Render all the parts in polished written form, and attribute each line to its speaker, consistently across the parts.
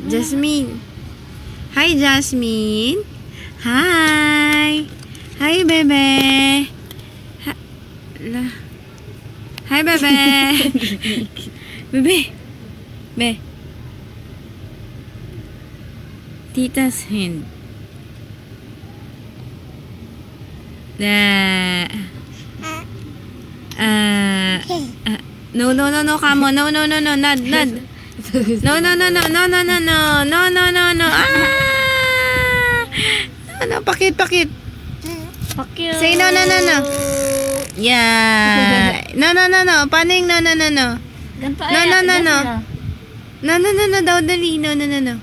Speaker 1: Jasmine. Hi, Jasmine. Hi. Hi, bebe. Hi, bebe. Bebe. Be. Tita's hand. No, come on. No, Nad. No. No, pakit. Say no. Yeah. No. Paano yung no.
Speaker 2: Ganito
Speaker 1: No. No, daw, dali. No. No.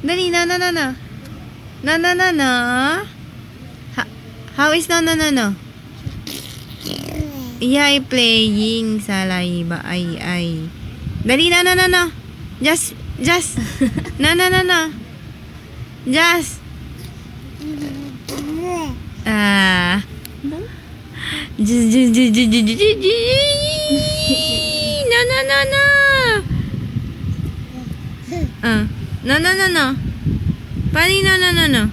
Speaker 1: Dali, no. No. How is no? Iyay playing sa laiba. Ay. Dali, no. Just. No. Just. No. Paano no?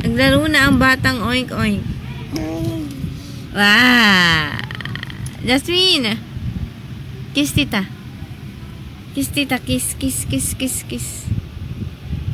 Speaker 1: Naglaro na ang batang oink. Wow! Jasmine! Kiss tita. Kiss.